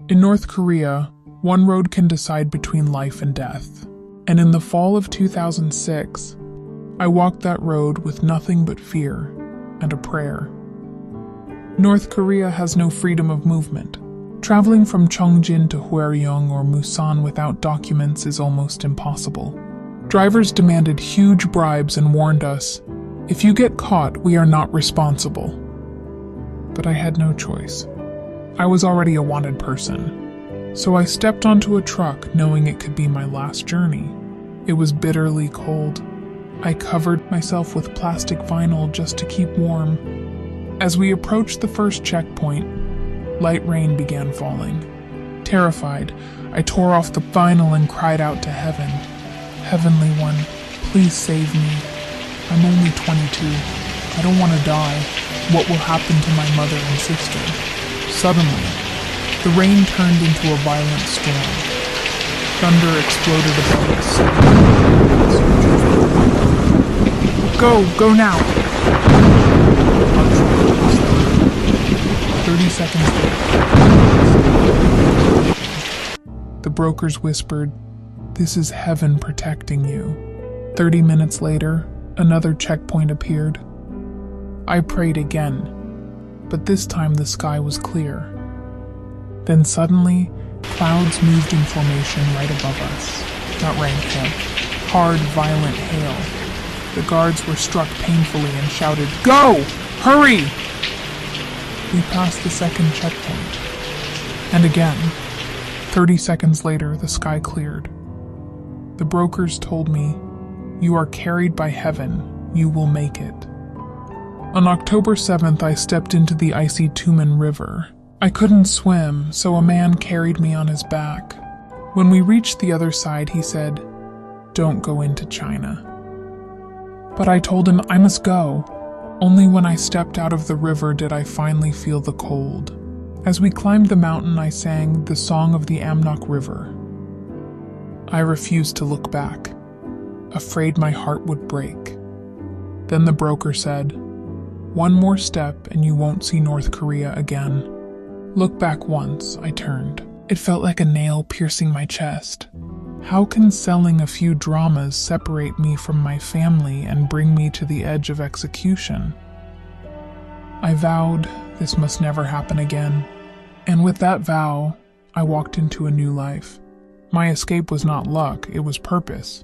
In North Korea, one road can decide between life and death. And in the fall of 2006, I walked that road with nothing but fear and a prayer. North Korea has no freedom of movement. Traveling from Cheongjin to Hwaryong or Musan without documents is almost impossible. Drivers demanded huge bribes and warned us, "If you get caught, we are not responsible." But I had no choice. I was already a wanted person. So I stepped onto a truck knowing it could be my last journey. It was bitterly cold. I covered myself with plastic vinyl just to keep warm. As we approached the first checkpoint, light rain began falling. Terrified, I tore off the vinyl and cried out to heaven. "Heavenly One, please save me. I'm only 22. I don't want to die. What will happen to my mother and sister?" Suddenly, the rain turned into a violent storm. Thunder exploded above us. Go now! 30 seconds later, the brokers whispered, "This is heaven protecting you." 30 minutes later, another checkpoint appeared. I prayed again, but this time the sky was clear. Then suddenly, clouds moved in formation right above us. Not rain, hail. Hard, violent hail. The guards were struck painfully and shouted, "Go! Hurry!" We passed the second checkpoint. And again, 30 seconds later, the sky cleared. The brokers told me, "You are carried by heaven. You will make it." On October 7th, I stepped into the icy Tumen River. I couldn't swim, so a man carried me on his back. When we reached the other side, he said, "Don't go into China." But I told him I must go. Only when I stepped out of the river did I finally feel the cold. As we climbed the mountain, I sang the song of the Amnok River. I refused to look back, afraid my heart would break. Then the broker said, "One more step and you won't see North Korea again." Look back once, I turned. It felt like a nail piercing my chest. How can selling a few dramas separate me from my family and bring me to the edge of execution? I vowed this must never happen again. And with that vow, I walked into a new life. My escape was not luck, it was purpose.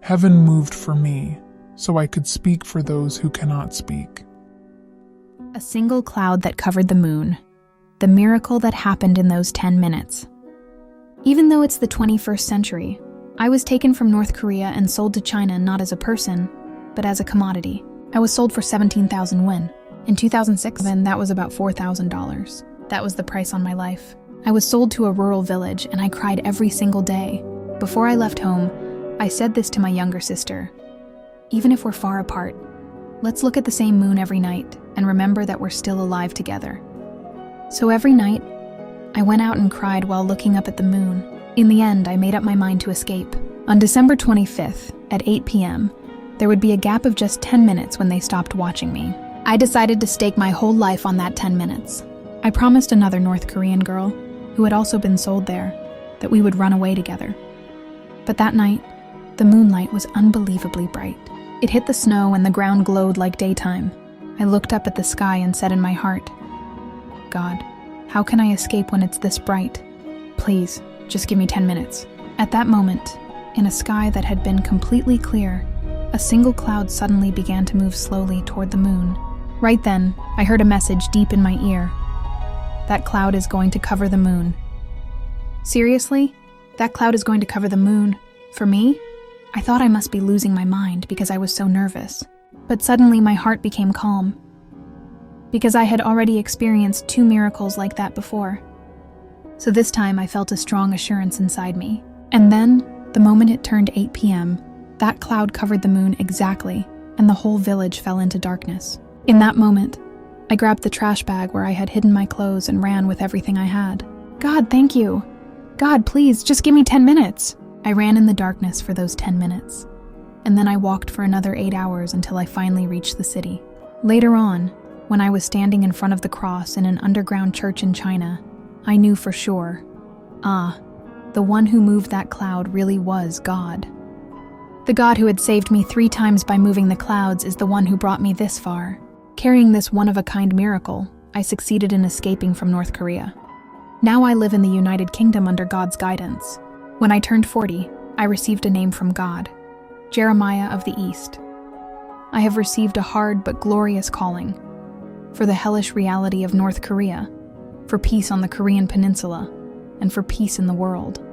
Heaven moved for me, so I could speak for those who cannot speak. A single cloud that covered the moon. The miracle that happened in those 10 minutes. Even though it's the 21st century, I was taken from North Korea and sold to China not as a person, but as a commodity. I was sold for 17,000 won. In 2006, then that was about $4,000. That was the price on my life. I was sold to a rural village and I cried every single day. Before I left home, I said this to my younger sister. Even if we're far apart, let's look at the same moon every night and remember that we're still alive together. So every night, I went out and cried while looking up at the moon. In the end, I made up my mind to escape. On December 25th, at 8 p.m., there would be a gap of just 10 minutes when they stopped watching me. I decided to stake my whole life on that 10 minutes. I promised another North Korean girl, who had also been sold there, that we would run away together. But that night, the moonlight was unbelievably bright. It hit the snow and the ground glowed like daytime. I looked up at the sky and said in my heart, "God, how can I escape when it's this bright? Please, just give me 10 minutes. At that moment, in a sky that had been completely clear, a single cloud suddenly began to move slowly toward the moon. Right then, I heard a message deep in my ear. That cloud is going to cover the moon. Seriously? That cloud is going to cover the moon? For me? I thought I must be losing my mind because I was so nervous. But suddenly my heart became calm, because I had already experienced 2 miracles like that before. So this time I felt a strong assurance inside me. And then, the moment it turned 8 p.m., that cloud covered the moon exactly, and the whole village fell into darkness. In that moment, I grabbed the trash bag where I had hidden my clothes and ran with everything I had. "God, thank you. God, please, just give me 10 minutes. I ran in the darkness for those 10 minutes. And then I walked for another 8 hours until I finally reached the city. Later on, when I was standing in front of the cross in an underground church in China, I knew for sure Ah, the one who moved that cloud really was God. The God who had saved me 3 times by moving the clouds is the one who brought me this far. Carrying this one-of-a-kind miracle, I succeeded in escaping from North Korea. Now I live in the United Kingdom under God's guidance. When I turned 40, I received a name from God, Jeremiah of the East. I have received a hard but glorious calling for the hellish reality of North Korea, for peace on the Korean peninsula, and for peace in the world.